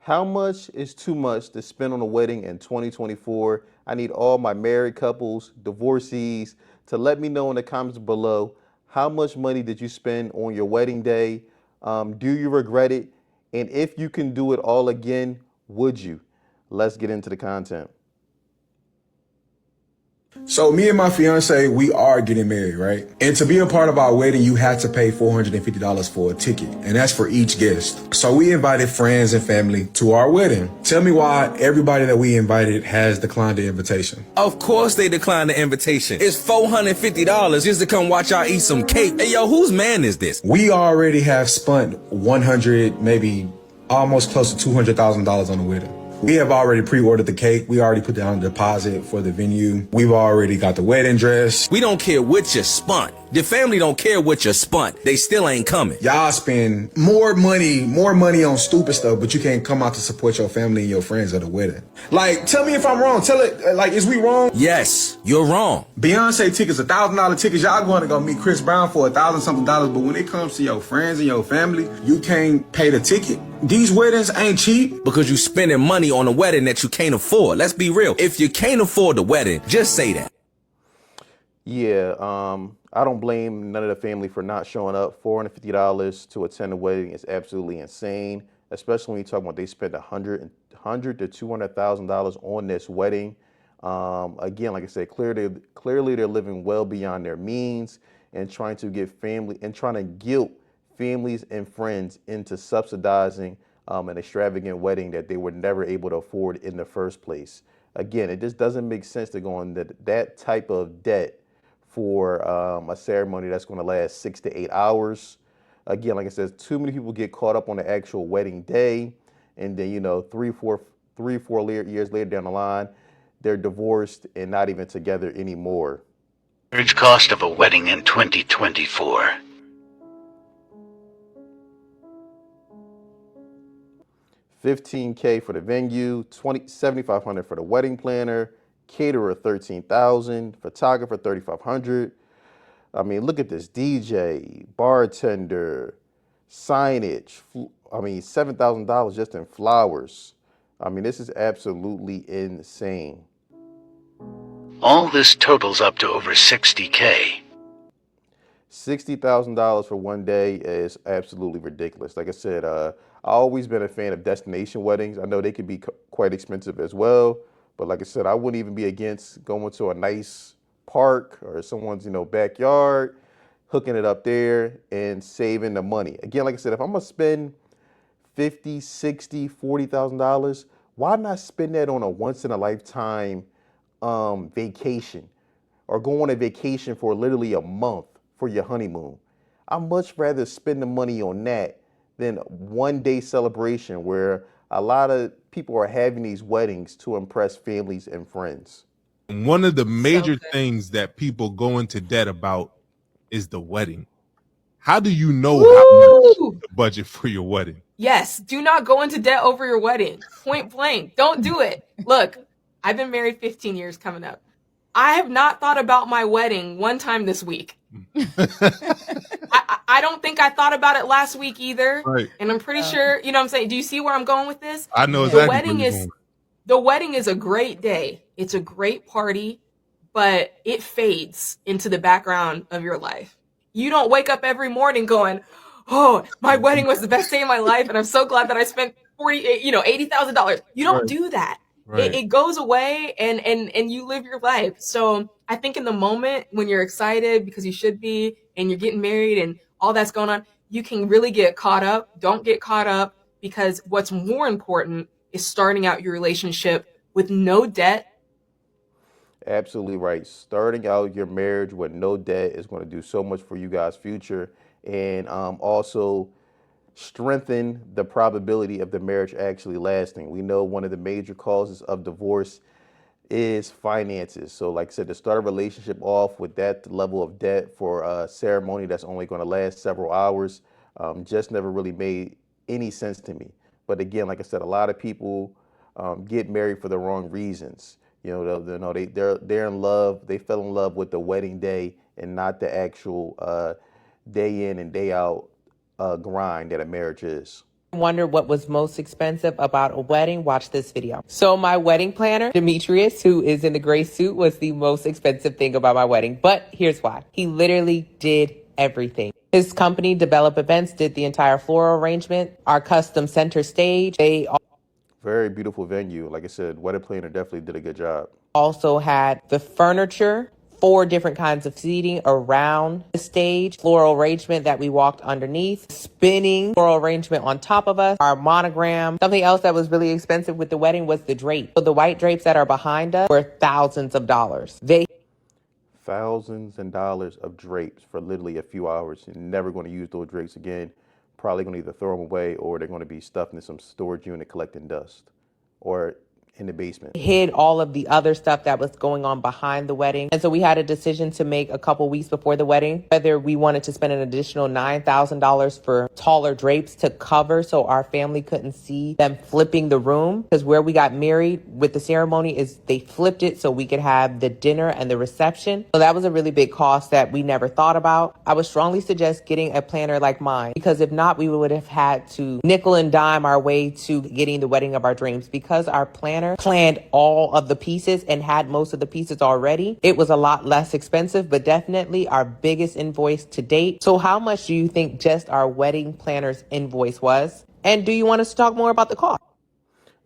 How much is too much to spend on a wedding in 2024? I need all my married couples, divorcees to let me know in the comments below how much money did you spend on your wedding day? Do you regret it? And if you can do it all again, would you? Let's get into the content. So me and my fiance, we are getting married, right? And to be a part of our wedding, you had to pay $450 for a ticket, and that's for each guest. So we invited friends and family to our wedding. Tell me why everybody that we invited has declined the invitation. Of course they declined the invitation. It's $450 just to come watch y'all eat some cake. Hey, yo, whose man is this? We already have spent 100, maybe almost close to $200,000 on the wedding. We have already pre-ordered the cake. We already put down a deposit for the venue. We've already got the wedding dress. We don't care what you spent. Your family don't care what you spent. They still ain't coming. Y'all spend more money on stupid stuff, but you can't come out to support your family and your friends at a wedding. Like, tell me if I'm wrong. Tell it, like, is we wrong? Yes, you're wrong. Beyonce tickets, $1,000 tickets. Y'all going to go meet Chris Brown for $1,000 something, but when it comes to your friends and your family, you can't pay the ticket. These weddings ain't cheap. Because you spending money on a wedding that you can't afford. Let's be real. If you can't afford the wedding, just say that. Yeah, I don't blame none of the family for not showing up. $450 to attend a wedding is absolutely insane, especially when you talk about they spent $100 to $200,000 on this wedding. Again, like I said, clearly they're living well beyond their means and trying to guilt families and friends into subsidizing an extravagant wedding that they were never able to afford in the first place. Again, it just doesn't make sense to go on that type of debt for a ceremony that's going to last 6 to 8 hours. Again, like I said, too many people get caught up on the actual wedding day, and then 3, 4 years later down the line, they're divorced and not even together anymore. Average cost of a wedding in 2024. $15K for the venue, $7,500 for the wedding planner, caterer $13,000, photographer $3,500. I mean, look at this: DJ, bartender, signage. $7,000 just in flowers. I mean, this is absolutely insane. All this totals up to over 60K. $60,000 for one day is absolutely ridiculous. Like I said, I've always been a fan of destination weddings. I know they can be quite expensive as well, but like I said, I wouldn't even be against going to a nice park or someone's backyard, hooking it up there and saving the money. Again, like I said, if I'm gonna spend 50, 60, $40,000, why not spend that on a once in a lifetime vacation, or go on a vacation for literally a month for your honeymoon? I'd much rather spend the money on that than one day celebration where a lot of people are having these weddings to impress families and friends. One of the major things that people go into debt about is the wedding. How do you know how much to budget for your wedding? Yes, do not go into debt over your wedding. Point blank. Don't do it. Look, I've been married 15 years coming up. I have not thought about my wedding one time this week. I don't think I thought about it last week either. Right. And I'm pretty sure, you know what I'm saying? Do you see where I'm going with this? I know exactly The wedding is a great day. It's a great party, but it fades into the background of your life. You don't wake up every morning going, "Oh, my wedding was the best day of my life, and I'm so glad that I spent $80,000." You don't do that. Right. It goes away, and you live your life. So I think in the moment when you're excited, because you should be, and you're getting married and all that's going on, you can really get caught up. Don't get caught up, because what's more important is starting out your relationship with no debt. Absolutely right. Starting out your marriage with no debt is going to do so much for you guys' future, and also strengthen the probability of the marriage actually lasting. We know one of the major causes of divorce is finances. So like I said, to start a relationship off with that level of debt for a ceremony that's only going to last several hours just never really made any sense to me. But again, like I said, a lot of people get married for the wrong reasons. They're in love. They fell in love with the wedding day and not the actual day in and day out grind that a marriage is. Wonder what was most expensive about a wedding? Watch this video. So my wedding planner, Demetrius, who is in the gray suit, was the most expensive thing about my wedding. But here's why. He literally did everything. His company, Develop Events, did the entire floral arrangement, our custom center stage. They Very beautiful venue. Like I said, wedding planner definitely did a good job. also had the furniture, 4 different kinds of seating around the stage, floral arrangement that we walked underneath, spinning floral arrangement on top of us, our monogram. Something else that was really expensive with the wedding was the drape. So the white drapes that are behind us were thousands of dollars. Thousands and dollars of drapes for literally a few hours. You're never going to use those drapes again. Probably going to either throw them away or they're going to be stuffed in some storage unit collecting dust or in the basement. Hid all of the other stuff that was going on behind the wedding. And so we had a decision to make a couple weeks before the wedding, whether we wanted to spend an additional $9,000 for taller drapes to cover so our family couldn't see them flipping the room. Because where we got married with the ceremony is they flipped it so we could have the dinner and the reception. So that was a really big cost that we never thought about. I would strongly suggest getting a planner like mine, because if not, we would have had to nickel and dime our way to getting the wedding of our dreams. Because our planner planned all of the pieces and had most of the pieces already, it was a lot less expensive, but definitely our biggest invoice to date. So how much do you think just our wedding planner's invoice was? And do you want us to talk more about the cost?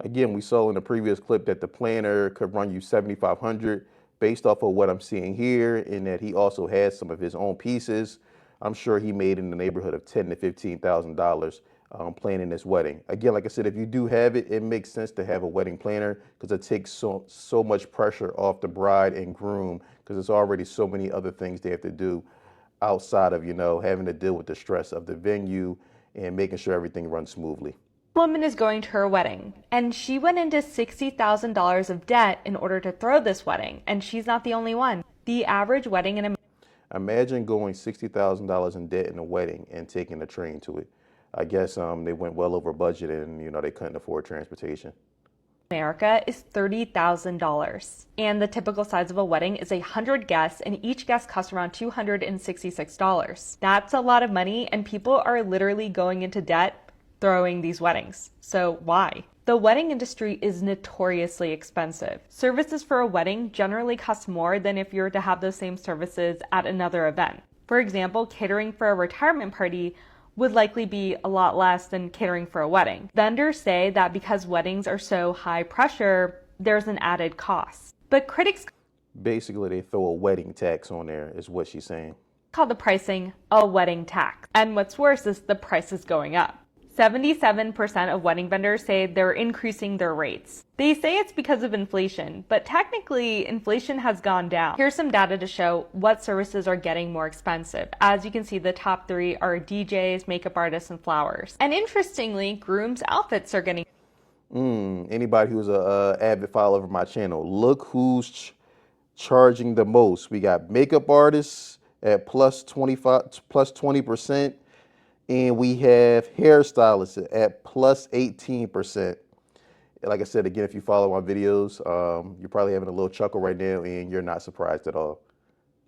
Again, we saw in the previous clip that the planner could run you 7,500 based off of what I'm seeing here, and that he also has some of his own pieces. I'm sure he made in the neighborhood of $10,000 to $15,000 planning this wedding. Again, like I said, if you do have it, it makes sense to have a wedding planner because it takes so much pressure off the bride and groom, because there's already so many other things they have to do outside of, having to deal with the stress of the venue and making sure everything runs smoothly. Woman is going to her wedding, and she went into $60,000 of debt in order to throw this wedding, and she's not the only one. The average wedding in Imagine going $60,000 in debt in a wedding and taking a train to it. I guess they went well over budget and they couldn't afford transportation. America is $30,000, and the typical size of a wedding is 100 guests, and each guest costs around $266. That's a lot of money, and people are literally going into debt throwing these weddings. So why? The wedding industry is notoriously expensive. Services for a wedding generally cost more than if you were to have those same services at another event. For example, catering for a retirement party would likely be a lot less than catering for a wedding. Vendors say that because weddings are so high pressure, there's an added cost. But critics Basically, they throw a wedding tax on there, is what she's saying. call the pricing a wedding tax. And what's worse is the price is going up. 77% of wedding vendors say they're increasing their rates. They say it's because of inflation, but technically inflation has gone down. Here's some data to show what services are getting more expensive. As you can see, the top 3 are DJs, makeup artists, and flowers. And interestingly, grooms' outfits are getting Anybody who's a avid follower of my channel, look who's charging the most. We got makeup artists at plus 20%. And we have hairstylists at plus 18%. Like I said, again, if you follow my videos, you're probably having a little chuckle right now and you're not surprised at all.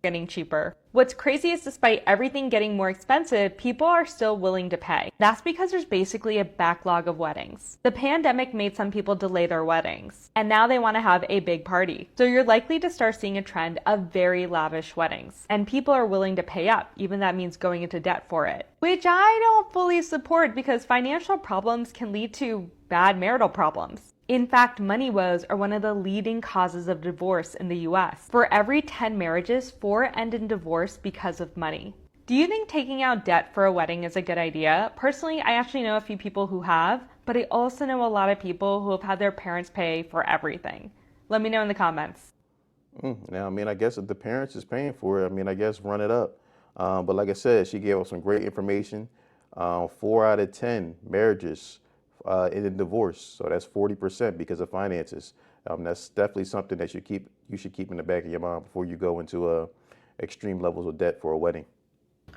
getting cheaper. What's crazy is despite everything getting more expensive, people are still willing to pay. That's because there's basically a backlog of weddings. The pandemic made some people delay their weddings, and now they want to have a big party. So you're likely to start seeing a trend of very lavish weddings, and people are willing to pay up, even that means going into debt for it. Which I don't fully support because financial problems can lead to bad marital problems. In fact, money woes are one of the leading causes of divorce in the US. For every 10 marriages, 4 end in divorce because of money. Do you think taking out debt for a wedding is a good idea? Personally, I actually know a few people who have, but I also know a lot of people who have had their parents pay for everything. Let me know in the comments. Now, I guess if the parents is paying for it, I guess run it up. But like I said, she gave us some great information. 4 out of 10 marriages in a divorce, so that's 40% because of finances. That's definitely something that you should keep in the back of your mind before you go into extreme levels of debt for a wedding.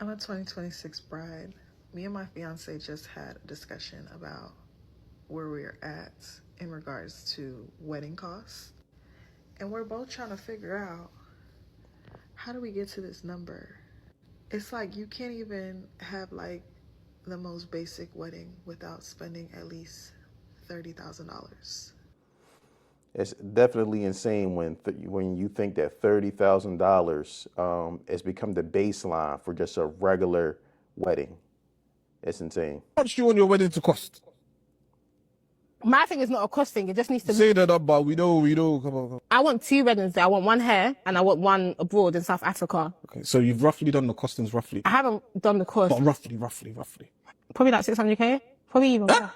I'm a 2026 bride. Me and my fiance just had a discussion about where we're at in regards to wedding costs, and we're both trying to figure out how do we get to this number. It's like you can't even have like the most basic wedding without spending at least $30,000? It's definitely insane when you think that $30,000 has become the baseline for just a regular wedding. It's insane. How much do you want your wedding to cost? My thing is not a cost thing. It just needs to Say the number. We know. Come on. I want 2 weddings there. I want one here and I want one abroad in South Africa. Okay, so you've roughly done the costings, roughly. I haven't done the cost. But roughly. Probably like 600k. Probably even more.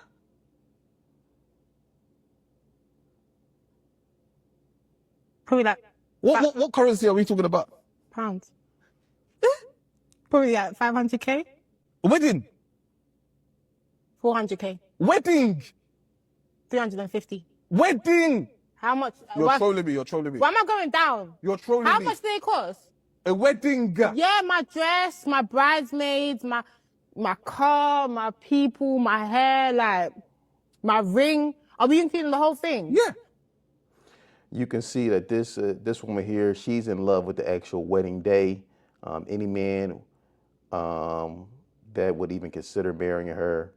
Probably like What currency are we talking about? pounds. Probably like 500k. Wedding. 400k. Wedding. 350. Wedding. How much? You're trolling me. Why am I going down? You're trolling me. How much do they cost? A wedding. Yeah, my dress, my bridesmaids, my car, my people, my hair, like my ring. Are we including the whole thing? Yeah. You can see that this woman here, she's in love with the actual wedding day. Any man that would even consider marrying her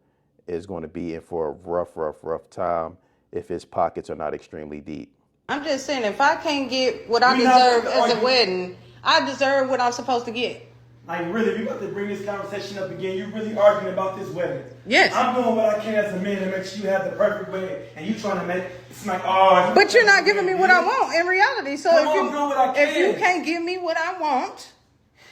is going to be in for a rough time if his pockets are not extremely deep. I'm just saying, if I can't get what I deserve as a wedding, I deserve what I'm supposed to get. Like, really, we got to bring this conversation up again. You really arguing about this wedding. Yes. I'm doing what I can as a man to make sure you have the perfect wedding, and you trying to make it's like, oh. But you're not giving me what I want in reality. So I'm doing what I can. if you can't give me what I want,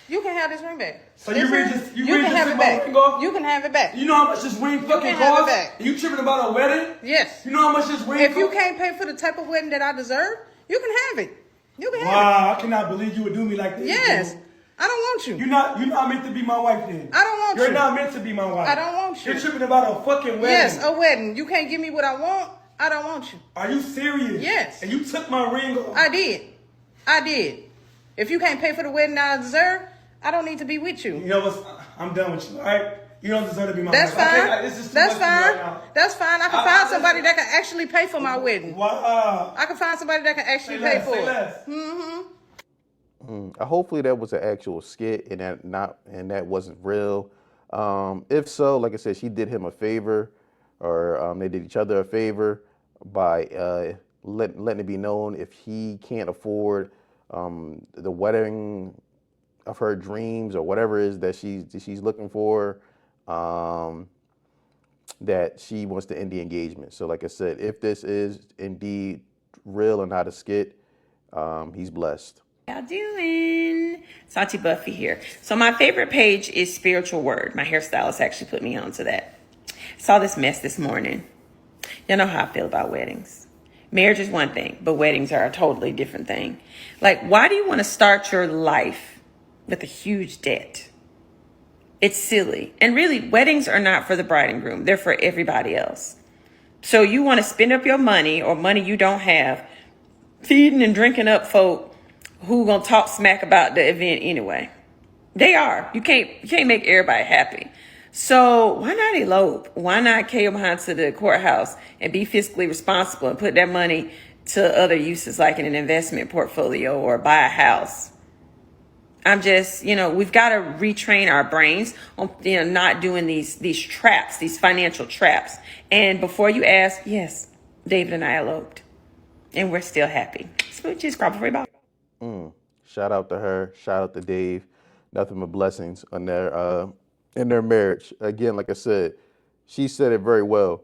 you can have this ring back. So you really just can have it back. You can have it back. You know how much this ring fucking costs? And you tripping about a wedding? Yes. You know how much this ring If you costs? can't pay for the type of wedding that I deserve, you can have it. You can have it. Wow, I cannot believe you would do me like this. Yes. Dude. I don't want you. You're not meant to be my wife then. I don't want you. You're not meant to be my wife. I don't want you. You're tripping about a fucking wedding. Yes, a wedding. You can't give me what I want. I don't want you. Are you serious? Yes. And you took my ring off? I did. If you can't pay for the wedding I deserve, I don't need to be with you. You know what? I'm done with you, all right? You don't deserve to be my That's wife. fine. This is too That's much for me fine. right now. That's fine. I can find somebody that can actually pay for my wedding. Wow. I can find somebody that can actually Say pay less, for say it. less. Mm-hmm. Hopefully that was an actual skit and that wasn't real. If so, like I said, she did him a favor, or they did each other a favor by letting it be known if he can't afford the wedding of her dreams or whatever it is that she's looking for, that she wants to end the engagement. So like I said, if this is indeed real and not a skit, he's blessed. Y'all doing? Santi Buffy here. So my favorite page is Spiritual Word. My hairstylist actually put me onto that. Saw this mess this morning. Y'all know how I feel about weddings. Marriage is one thing, but weddings are a totally different thing. Like, why do you want to start your life with a huge debt? It's silly. And really, weddings are not for the bride and groom. They're for everybody else. So you want to spend up your money or money you don't have, feeding and drinking up folk who gonna talk smack about the event anyway. They are. You can't make everybody happy. So why not elope? Why not carry behind to the courthouse and be fiscally responsible and put that money to other uses like in an investment portfolio or buy a house? I'm just, we've got to retrain our brains on, not doing these traps, these financial traps. And before you ask, yes, David and I eloped, and we're still happy. Smooches, probably about. Shout out to her. Shout out to Dave. Nothing but blessings on their in their marriage. Again, like I said, she said it very well.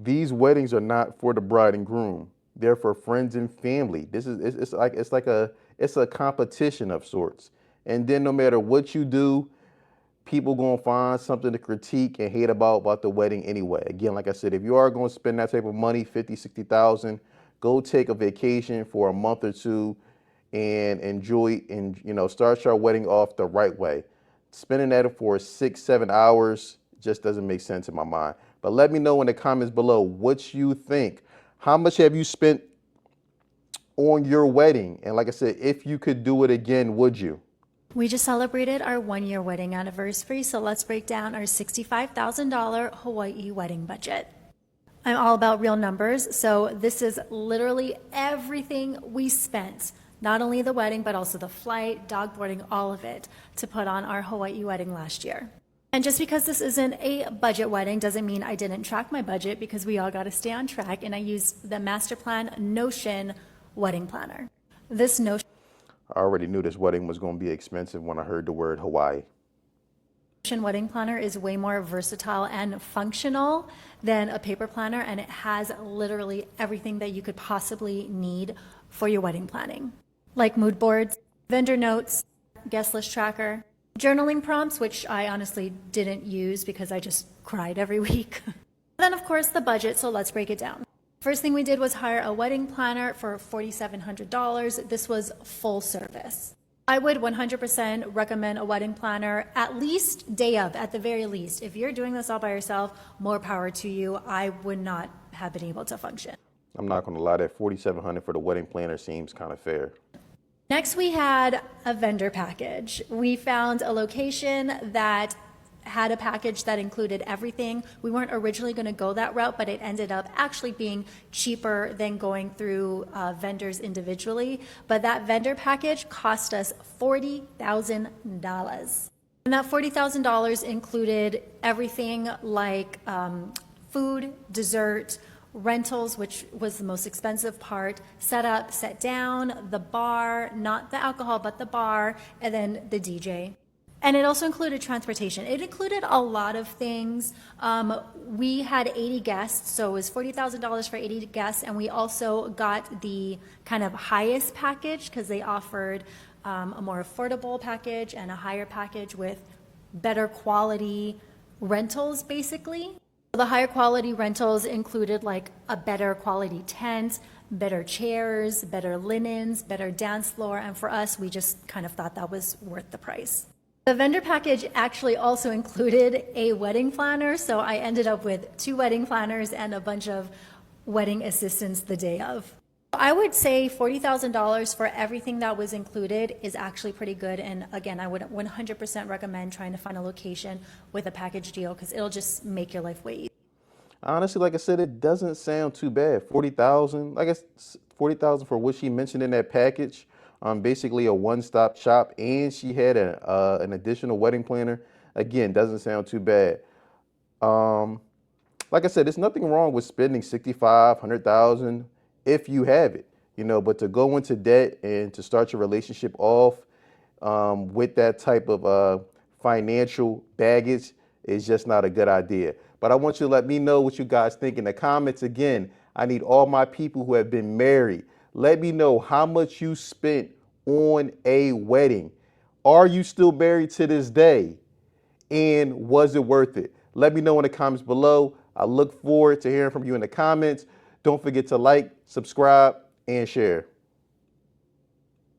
These weddings are not for the bride and groom. They're for friends and family. It's a competition of sorts. And then no matter what you do, people gonna find something to critique and hate about the wedding anyway. Again, like I said, if you are gonna spend that type of money, 50, 60,000, go take a vacation for a month or two and enjoy and start your wedding off the right way. Spending that for 6-7 hours just doesn't make sense in my mind. But let me know in the comments below what you think. How much have you spent on your wedding? And like I said, if you could do it again, would you? We just celebrated our 1-year wedding anniversary, so let's break down our $65,000 Hawaii wedding budget. I'm all about real numbers, so this is literally everything we spent. Not only the wedding, but also the flight, dog boarding, all of it, to put on our Hawaii wedding last year. And just because this isn't a budget wedding doesn't mean I didn't track my budget, because we all got to stay on track. And I used the Master Plan Notion wedding planner. This Notion I already knew this wedding was going to be expensive when I heard the word Hawaii. wedding planner is way more versatile and functional than a paper planner, and it has literally everything that you could possibly need for your wedding planning, like mood boards, vendor notes, guest list tracker, journaling prompts, which I honestly didn't use because I just cried every week. Then, of course, the budget, so let's break it down. First thing we did was hire a wedding planner for $4,700. This was full service. I would 100% recommend a wedding planner, at least day of, at the very least. If you're doing this all by yourself, more power to you. I would not have been able to function. I'm not going to lie, that $4,700 for the wedding planner seems kind of fair. Next, we had a vendor package. We found a location that had a package that included everything. We weren't originally going to go that route, but it ended up actually being cheaper than going through vendors individually. But that vendor package cost us $40,000. And that $40,000 included everything like food, dessert, rentals, which was the most expensive part, set up, set down, the bar, not the alcohol, but the bar, and then the DJ. And it also included transportation. It included a lot of things. We had 80 guests, so it was $40,000 for 80 guests, and we also got the kind of highest package because they offered a more affordable package and a higher package with better quality rentals, basically. The higher quality rentals included like a better quality tent, better chairs, better linens, better dance floor, and for us, we just kind of thought that was worth the price. The vendor package actually also included a wedding planner, so I ended up with 2 wedding planners and a bunch of wedding assistants the day of. I would say $40,000 for everything that was included is actually pretty good, and again, I would 100% recommend trying to find a location with a package deal because it'll just make your life way easier. Honestly, like I said, it doesn't sound too bad. 40,000, I guess 40,000 for what she mentioned in that package. Basically a one-stop shop, and she had an additional wedding planner. Again, doesn't sound too bad. Like I said, there's nothing wrong with spending 65, 100,000 if you have it, but to go into debt and to start your relationship off with that type of financial baggage is just not a good idea. But I want you to let me know what you guys think in the comments. Again, I need all my people who have been married. Let me know how much you spent on a wedding. Are you still married to this day? And was it worth it? Let me know in the comments below. I look forward to hearing from you in the comments. Don't forget to like, subscribe, and share.